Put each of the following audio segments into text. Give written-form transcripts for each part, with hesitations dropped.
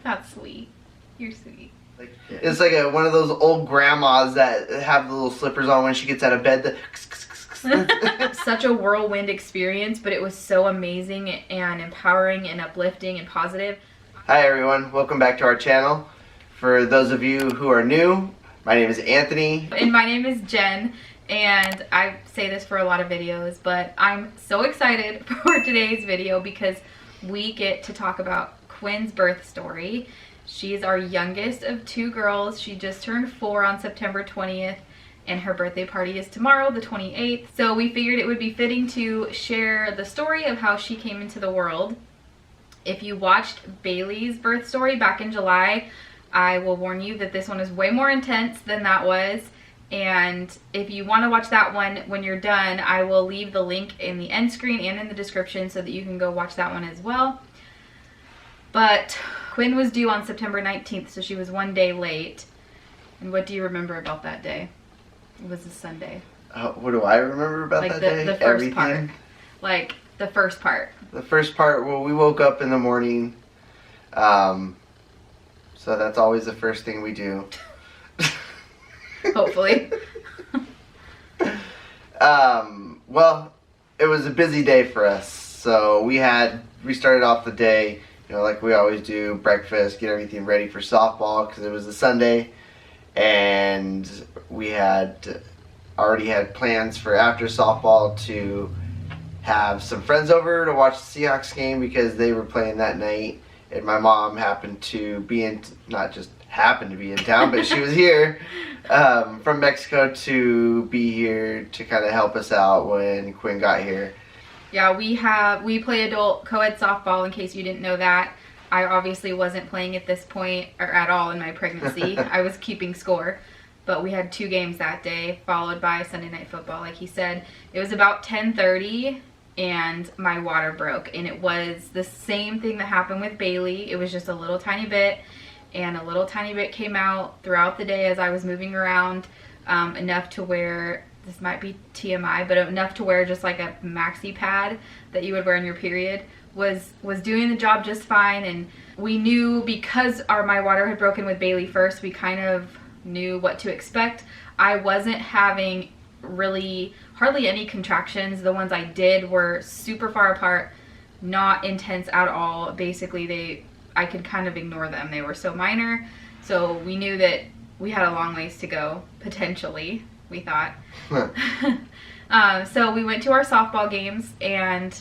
That's sweet. You're sweet. It's like one of those old grandmas that have the little slippers on when she gets out of bed. Such a whirlwind experience, but it was so amazing and empowering and uplifting and positive. Hi everyone, welcome back to our channel. For those of you who are new, my name is Anthony. And my name is Jen, and I say this for a lot of videos, but I'm so excited for today's video because we get to talk about Quinn's birth story. She's our youngest of two girls. She just turned 4 on September 20th, and her birthday party is tomorrow, the 28th. So we figured it would be fitting to share the story of how she came into the world. If you watched Bailey's birth story back in July, I will warn you that this one is way more intense than that was. And if you want to watch that one when you're done, I will leave the link in the end screen and in the description so that you can go watch that one as well. But Quinn was due on September 19th, so she was one day late. And what do you remember about that day? It was a Sunday. What do I remember about that day? The first Everything. part. Like, the first part. The first part, well, we woke up in the morning. So that's always the first thing we do. Hopefully. Well, it was a busy day for us. So we started off the day, you know, like we always do, breakfast, get everything ready for softball because it was a Sunday. And we had already had plans for after softball to have some friends over to watch the Seahawks game because they were playing that night. And my mom happened to be not just happened to be in town, but she was here from Mexico to be here to kind of help us out when Quinn got here. Yeah, we play adult co-ed softball, in case you didn't know that. I obviously wasn't playing at this point or at all in my pregnancy. I was keeping score. But we had 2 games that day, followed by Sunday night football, like he said. It was about 10:30 and my water broke. And it was the same thing that happened with Bailey. It was just a little tiny bit. And a little tiny bit came out throughout the day as I was moving around. Enough to where, this might be TMI, but enough to wear just like a maxi pad that you would wear in your period was doing the job just fine. And we knew, because my water had broken with Bailey first, we kind of knew what to expect. I wasn't having hardly any contractions. The ones I did were super far apart, not intense at all. Basically, I could kind of ignore them. They were so minor. So we knew that we had a long ways to go, potentially, we thought. So we went to our softball games, and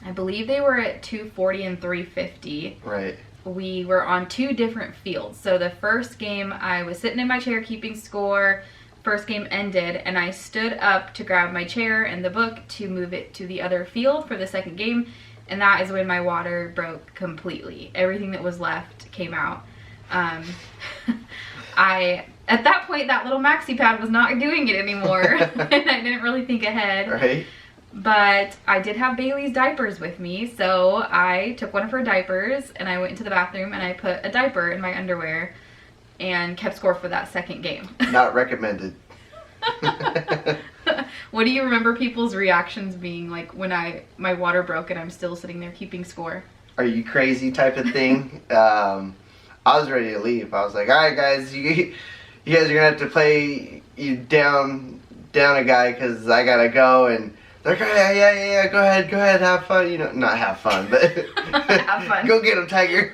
I believe they were at 240 and 350. Right. We were on 2 different fields. So the first game, I was sitting in my chair keeping score. First game ended, and I stood up to grab my chair and the book to move it to the other field for the second game. And that is when my water broke completely. Everything that was left came out. At that point, that little maxi pad was not doing it anymore. And I didn't really think ahead. Right. But I did have Bailey's diapers with me, so I took one of her diapers and I went into the bathroom and I put a diaper in my underwear and kept score for that second game. Not recommended. What do you remember people's reactions being like when my water broke and I'm still sitting there keeping score? Are you crazy type of thing? I was ready to leave. I was like, all right guys, you guys are gonna have to play you down a guy because I gotta go. And they're like, oh, yeah, go ahead, have fun. You know, not have fun, but have fun. Go get him, Tiger.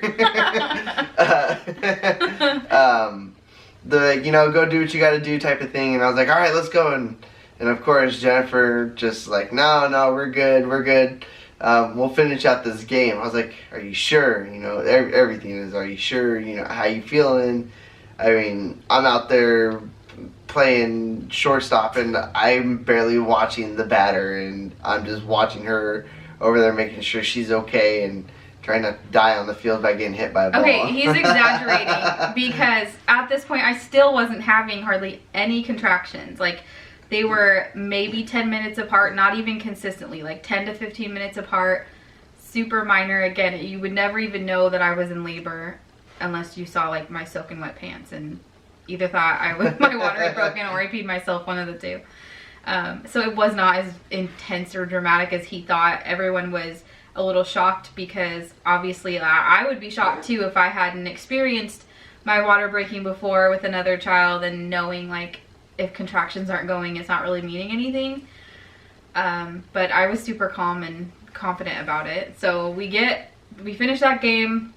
They're like, you know, go do what you gotta do type of thing. And I was like, all right, let's go. And of course, Jennifer just like, no, we're good. We'll finish out this game. I was like, are you sure? You know, everything is, are you sure? You know, how you feeling? I mean, I'm out there playing shortstop and I'm barely watching the batter, and I'm just watching her over there making sure she's okay and trying not to die on the field by getting hit by a ball. Okay, he's exaggerating because at this point I still wasn't having hardly any contractions. Like, they were maybe 10 minutes apart, not even consistently, like 10 to 15 minutes apart, super minor. Again, you would never even know that I was in labor unless you saw like my soaking wet pants and either thought my water had broken or I peed myself, one of the two. So it was not as intense or dramatic as he thought. Everyone was a little shocked because obviously I would be shocked too if I hadn't experienced my water breaking before with another child and knowing like if contractions aren't going, it's not really meaning anything. But I was super calm and confident about it. So we finish that game,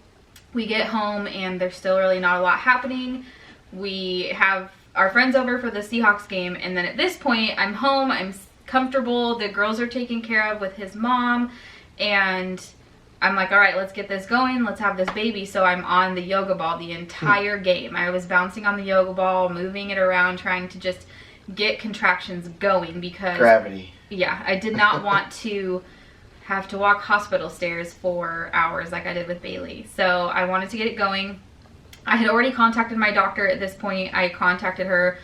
we get home, and there's still really not a lot happening. We have our friends over for the Seahawks game, and then at this point I'm home, I'm comfortable, the girls are taken care of with his mom, and I'm like, all right, let's get this going, let's have this baby. So I'm on the yoga ball the entire game. I was bouncing on the yoga ball, moving it around, trying to just get contractions going because gravity. Yeah, I did not want to have to walk hospital stairs for hours like I did with Bailey. So I wanted to get it going. I had already contacted my doctor at this point. I contacted her.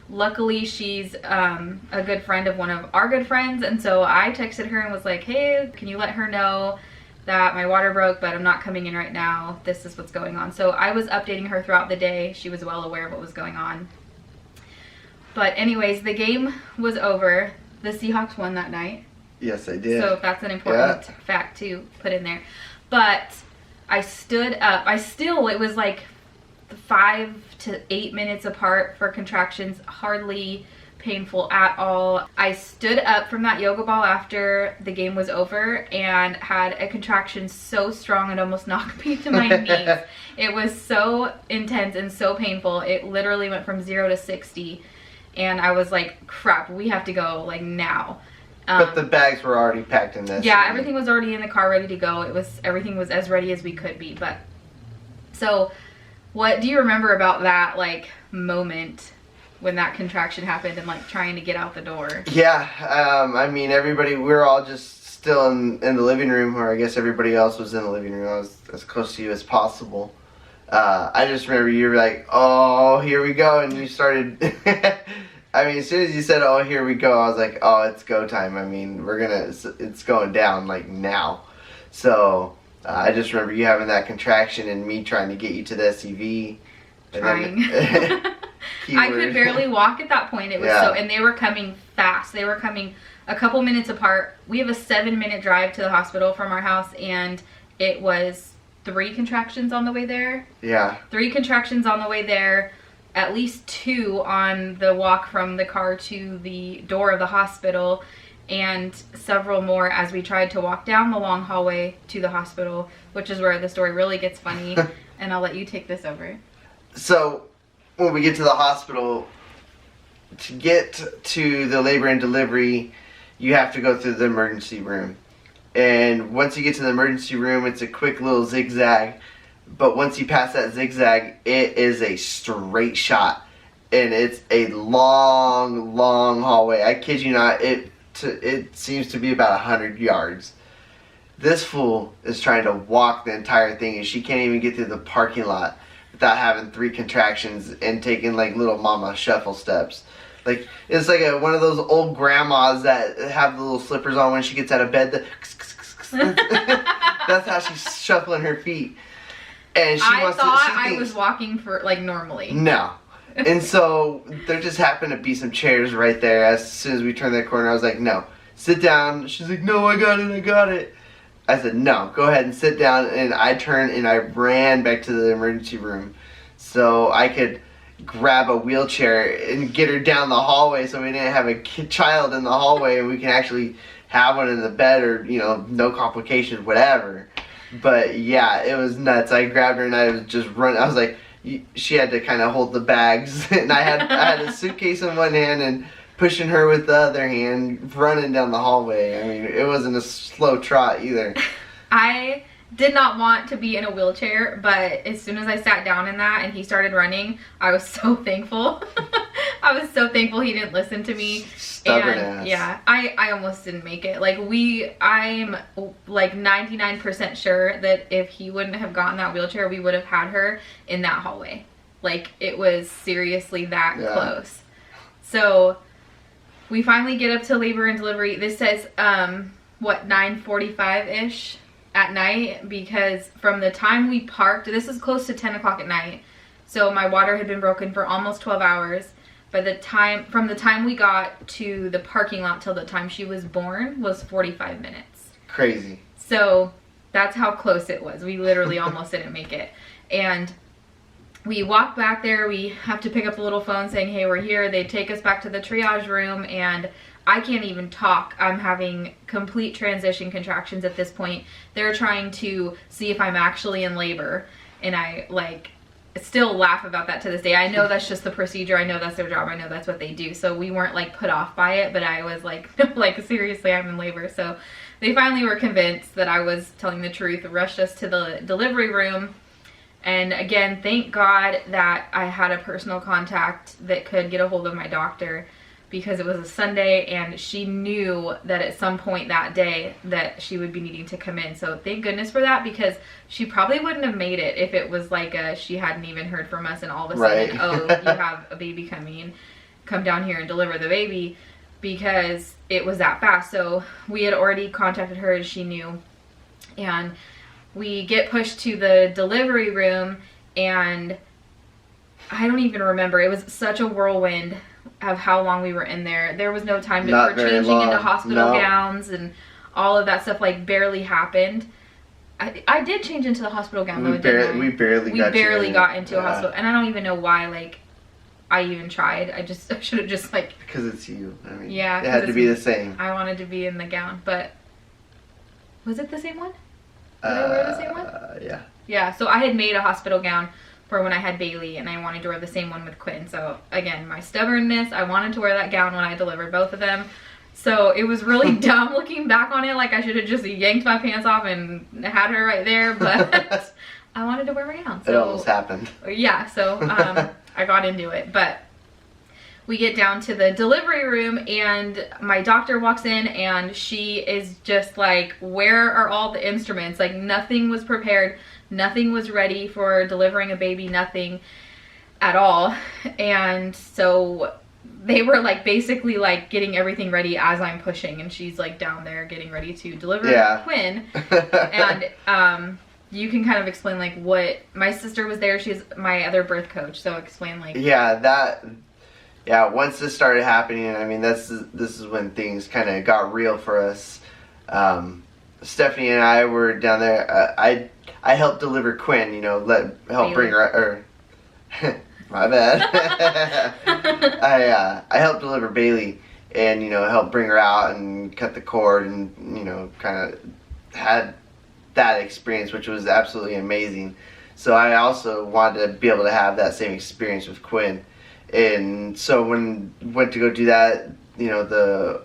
Luckily, she's a good friend of one of our good friends. And so I texted her and was like, hey, can you let her know that my water broke, but I'm not coming in right now. This is what's going on. So I was updating her throughout the day. She was well aware of what was going on. But anyways, the game was over. The Seahawks won that night. Yes, they did. So that's an important fact to put in there. But I stood up. It was like 5 to 8 minutes apart for contractions. Hardly painful at all. I stood up from that yoga ball after the game was over and had a contraction so strong it almost knocked me to my knees. It was so intense and so painful. It literally went from 0 to 60. And I was like, crap, we have to go, like, now. But the bags were already packed in this. Yeah, everything was already in the car ready to go. Everything was as ready as we could be. But, so, what do you remember about that, like, moment when that contraction happened and, like, trying to get out the door? Yeah, I mean, we were all just still in the living room, or I guess everybody else was in the living room. I was as close to you as possible. I just remember you were like, oh, here we go, and you started, I mean, as soon as you said, oh, here we go, I was like, oh, it's go time. I mean, it's going down, like, now. So, I just remember you having that contraction and me trying to get you to the SUV. Trying. I could barely walk at that point. It was and they were coming fast. They were coming a couple minutes apart. We have a 7-minute drive to the hospital from our house, and it was 3 contractions on the way there. Yeah. 3 contractions on the way there. At least 2 on the walk from the car to the door of the hospital. And several more as we tried to walk down the long hallway to the hospital, which is where the story really gets funny. And I'll let you take this over. So, when we get to the hospital, to get to the labor and delivery, you have to go through the emergency room. And once you get to the emergency room, it's a quick little zigzag. But once you pass that zigzag, it is a straight shot. And it's a long, long hallway. I kid you not, it seems to be about 100 yards. This fool is trying to walk the entire thing, and she can't even get through the parking lot without having 3 contractions and taking like little mama shuffle steps. Like, it's like one of those old grandmas that have the little slippers on when she gets out of bed. That's how she's shuffling her feet. And I thought I was walking for like normally. No. And so there just happened to be some chairs right there. As soon as we turned that corner, I was like, no, sit down. She's like, no, I got it. I said, no, go ahead and sit down. And I turned and I ran back to the emergency room so I could grab a wheelchair and get her down the hallway so we didn't have a child in the hallway and we can actually have one in the bed, or, you know, no complications, whatever. But yeah, it was nuts. I grabbed her and I was just running. I was like, she had to kind of hold the bags, and I had a suitcase in one hand and pushing her with the other hand, running down the hallway. I mean, it wasn't a slow trot either. I did not want to be in a wheelchair, but as soon as I sat down in that and he started running, I was so thankful. I was so thankful he didn't listen to me. Stubborn ass. Yeah, I almost didn't make it. Like, I'm like 99% sure that if he wouldn't have gotten that wheelchair, we would have had her in that hallway. Like, it was seriously that close. So we finally get up to labor and delivery. This says, 9:45-ish at night, because from the time we parked, this is close to 10 o'clock at night. So my water had been broken for almost 12 hours. From the time we got to the parking lot till the time she was born was 45 minutes. Crazy. So that's how close it was. We literally almost didn't make it. And we walk back there, we have to pick up the little phone saying, hey, we're here. They take us back to the triage room, and I can't even talk. I'm having complete transition contractions at this point. They're trying to see if I'm actually in labor, and I like still laugh about that to this day. I know that's just the procedure. I know that's their job. I know that's what they do. So we weren't like put off by it, but I was like, like seriously, I'm in labor. So they finally were convinced that I was telling the truth, rushed us to the delivery room. And again, thank God that I had a personal contact that could get a hold of my doctor, because it was a Sunday and she knew that at some point that day that she would be needing to come in. So thank goodness for that, because she probably wouldn't have made it if it was like she hadn't even heard from us and all of a sudden, oh, you have a baby coming, come down here and deliver the baby, because it was that fast. So we had already contacted her, and she knew. And we get pushed to the delivery room, and I don't even remember. It was such a whirlwind of how long we were in there. There was no time for changing into hospital gowns, and all of that stuff like barely happened. I did change into the hospital gown though, didn't I? We barely got into a hospital, and I don't even know why like I even tried. I should have just like, because it's you. I mean, yeah, it had to be the same. I wanted to be in the gown, but was it the same one? Did I wear the same one? Yeah. Yeah, so I had made a hospital gown for when I had Bailey, and I wanted to wear the same one with Quinn. So again, my stubbornness, I wanted to wear that gown when I delivered both of them. So it was really dumb looking back on it. Like I should have just yanked my pants off and had her right there, but I wanted to wear my gown. So, it almost happened. Yeah, so I got into it. But we get down to the delivery room, and my doctor walks in, and she is just like, where are all the instruments? Like nothing was prepared. Nothing was ready for delivering a baby, nothing at all. And so they were like basically like getting everything ready as I'm pushing, and she's like down there getting ready to deliver Quinn. And you can kind of explain like what my sister was there. She's my other birth coach, so explain like once this started happening, I mean this is when things kind of got real for us. Stephanie and I were down there. I helped deliver Quinn, you know, help bring her, my bad. I helped deliver Bailey, and, you know, helped bring her out and cut the cord, and, you know, kind of had that experience, which was absolutely amazing. So I also wanted to be able to have that same experience with Quinn. And so when we went to go do that, you know,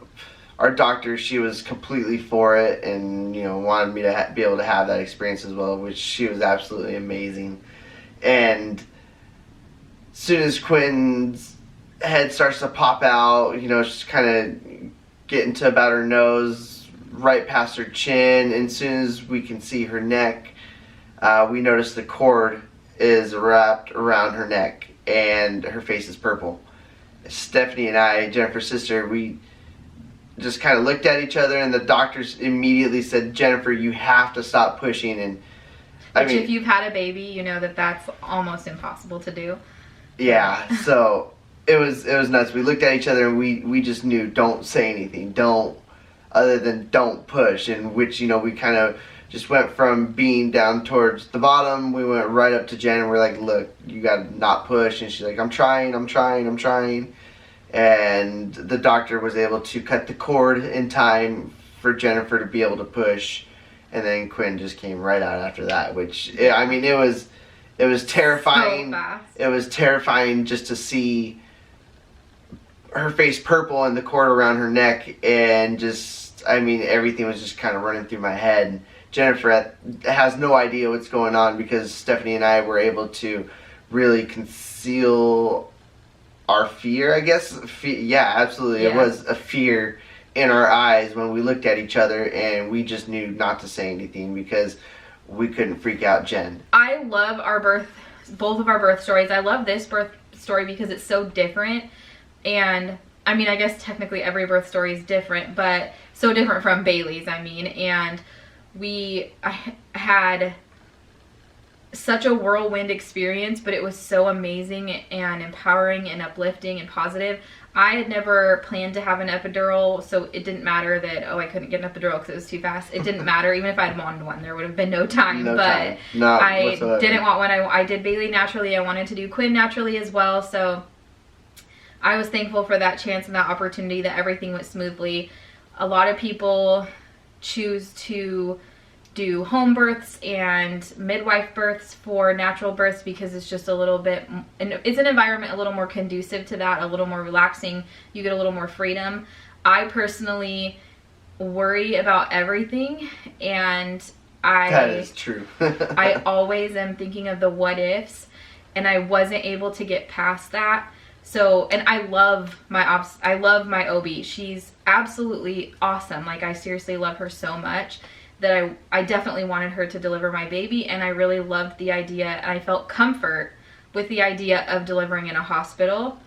our doctor, she was completely for it, and, you know, wanted me to be able to have that experience as well, which she was absolutely amazing. And as soon as Quinn's head starts to pop out, you know, she's kind of getting to about her nose, right past her chin, and as soon as we can see her neck, we notice the cord is wrapped around her neck, and her face is purple. Stephanie and I, Jennifer's sister, we just kind of looked at each other, and the doctors immediately said, Jennifer, you have to stop pushing. And I mean, if you've had a baby, you know that that's almost impossible to do. Yeah, so it was nuts. We looked at each other, and we just knew, don't say anything, don't push. And which, you know, we kind of just went from being down towards the bottom, we went right up to Jen, and we're like, look, you gotta not push. And she's like, I'm trying. And the doctor was able to cut the cord in time for Jennifer to be able to push, and then Quinn just came right out after that, which, I mean, it was terrifying. So fast. It was terrifying just to see her face purple and the cord around her neck, and just, I mean, everything was just kind of running through my head. Jennifer has no idea what's going on, because Stephanie and I were able to really conceal our fear, I guess. Yeah, absolutely. Yeah. It was a fear in our eyes when we looked at each other, and we just knew not to say anything because we couldn't freak out Jen. I love both of our birth stories. I love this birth story because it's so different. And I mean, I guess technically every birth story is different, but so different from Bailey's, I mean. And I had such a whirlwind experience, but it was so amazing and empowering and uplifting and positive. I had never planned to have an epidural, so it didn't matter that, I couldn't get an epidural because it was too fast. It didn't matter. Even if I had wanted one, there would have been no time. I didn't want one. I did Bailey naturally. I wanted to do Quinn naturally as well, so I was thankful for that chance and that opportunity, that everything went smoothly. A lot of people choose to do home births and midwife births for natural births because it's just a little bit, and it's an environment a little more conducive to that, a little more relaxing. You get a little more freedom. I personally worry about everything, and that is true. I always am thinking of the what ifs, and I wasn't able to get past that. So, and I love my OB. She's absolutely awesome. Like, I seriously love her so much that I definitely wanted her to deliver my baby, and I really loved the idea, and I felt comfort with the idea of delivering in a hospital.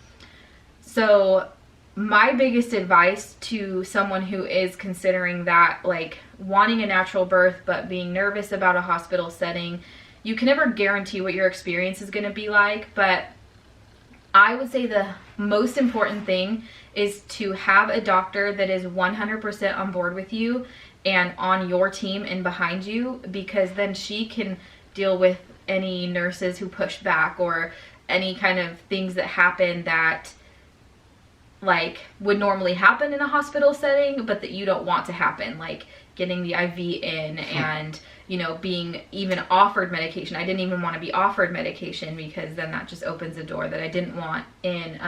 So my biggest advice to someone who is considering that, like wanting a natural birth but being nervous about a hospital setting, you can never guarantee what your experience is going to be like, but I would say the most important thing is to have a doctor that is 100% on board with you and on your team and behind you, because then she can deal with any nurses who push back or any kind of things that happen that like would normally happen in a hospital setting but that you don't want to happen, like getting the IV in and being even offered medication. I didn't even want to be offered medication because then that just opens a door that I didn't want in.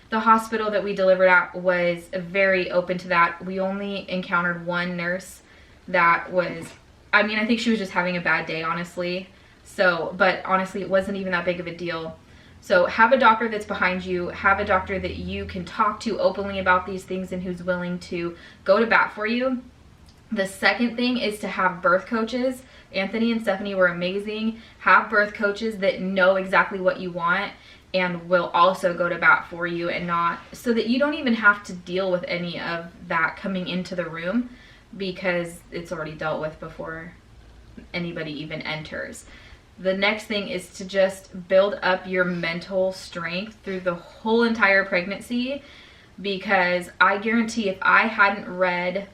The hospital that we delivered at was very open to that. We only encountered one nurse that was, I think she was just having a bad day, honestly. So, but honestly, it wasn't even that big of a deal. So have a doctor that's behind you, have a doctor that you can talk to openly about these things and who's willing to go to bat for you. The second thing is to have birth coaches. Anthony and Stephanie were amazing. Have birth coaches that know exactly what you want and will also go to bat for you, and not so that you don't even have to deal with any of that coming into the room because it's already dealt with before anybody even enters. The next thing is to just build up your mental strength through the whole entire pregnancy, because I guarantee if I hadn't read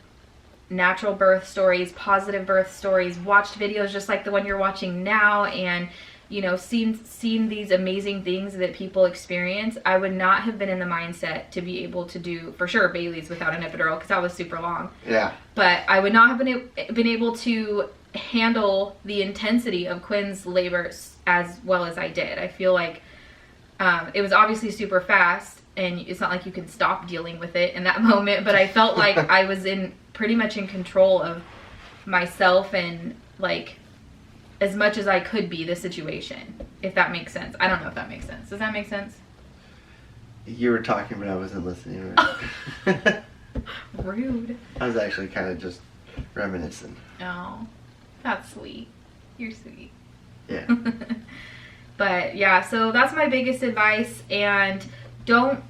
natural birth stories, positive birth stories, watched videos just like the one you're watching now, and seen these amazing things that people experience, I would not have been in the mindset to be able to do, for sure, Bailey's without an epidural because that was super long. Yeah. But I would not have been able to handle the intensity of Quinn's labor as well as I did. I feel like it was obviously super fast, and it's not like you can stop dealing with it in that moment, but I felt like I was pretty much in control of myself and like as much as I could be the situation, if that makes sense. I don't know if that makes sense. Does that make sense? You were talking, but I wasn't listening. Right? Rude. I was actually kind of just reminiscing. Oh, that's sweet. You're sweet. Yeah. But yeah, so that's my biggest advice. And don't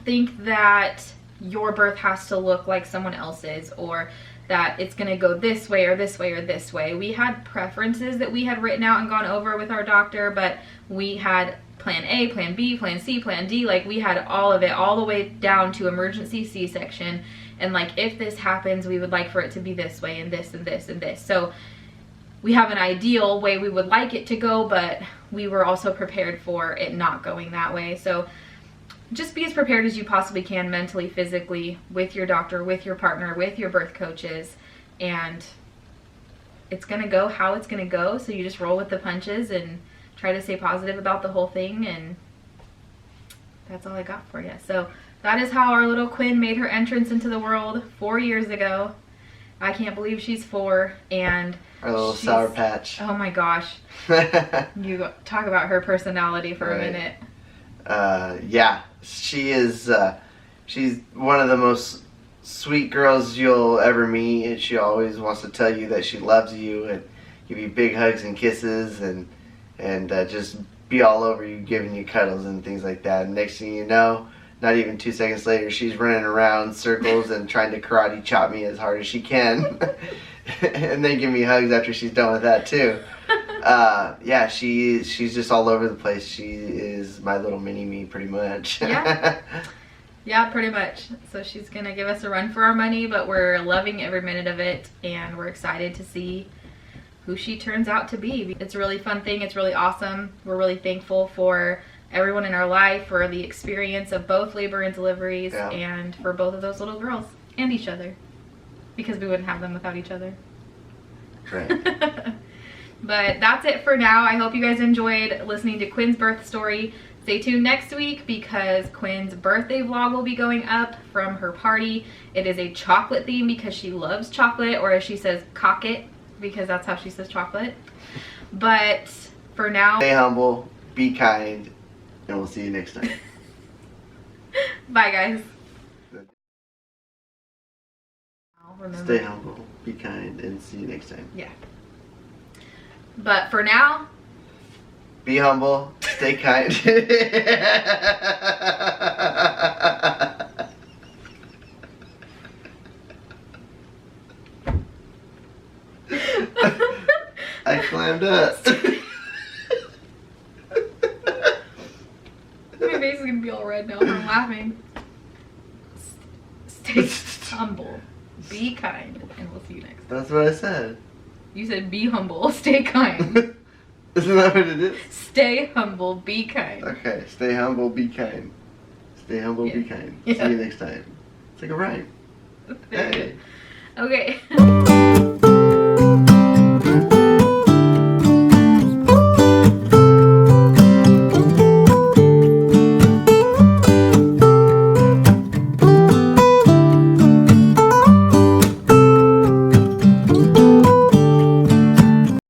think that your birth has to look like someone else's, or that it's going to go this way or this way or this way. We had preferences that we had written out and gone over with our doctor, but we had plan A, plan B, plan C, plan D. Like, we had all of it, all the way down to emergency C-section. And like, if this happens, we would like for it to be this way and this and this and this. So we have an ideal way we would like it to go, but we were also prepared for it not going that way. So just be as prepared as you possibly can mentally, physically, with your doctor, with your partner, with your birth coaches, and it's gonna go how it's gonna go. So you just roll with the punches and try to stay positive about the whole thing, and that's all I got for you. So that is how our little Quinn made her entrance into the world 4 years ago. I can't believe she's 4, and our little Sour Patch. Oh my gosh. You talk about her personality for a minute. Yeah, she is, she's one of the most sweet girls you'll ever meet, and she always wants to tell you that she loves you and give you big hugs and kisses and just be all over you, giving you cuddles and things like that. And next thing you know, not even 2 seconds later, she's running around circles and trying to karate chop me as hard as she can. and then give me hugs after she's done with that too. Yeah, she's just all over the place. She is my little mini me, pretty much. Yeah. Yeah, pretty much. So she's gonna give us a run for our money, but we're loving every minute of it, and we're excited to see who she turns out to be. It's a really fun thing. It's really awesome. We're really thankful for everyone in our life, for the experience of both labor and deliveries, and for both of those little girls and each other, because we wouldn't have them without each other. Right. But that's it for now. I hope you guys enjoyed listening to Quinn's birth story. Stay tuned next week because Quinn's birthday vlog will be going up from her party. It is a chocolate theme because she loves chocolate, or as she says, cock it, because that's how she says chocolate. But for now, stay humble, be kind, and we'll see you next time. Bye, guys. Stay humble, be kind, and see you next time. Yeah. But for now, be humble, stay kind. I climbed up. My face is gonna be all red now from laughing. Stay humble, be kind, and we'll see you next time. That's what I said. You said be humble, stay kind. Isn't that what it is? Stay humble, be kind. Okay, stay humble, be kind. Stay humble, be kind. Yeah. See you next time. It's like a rhyme. Hey. Okay.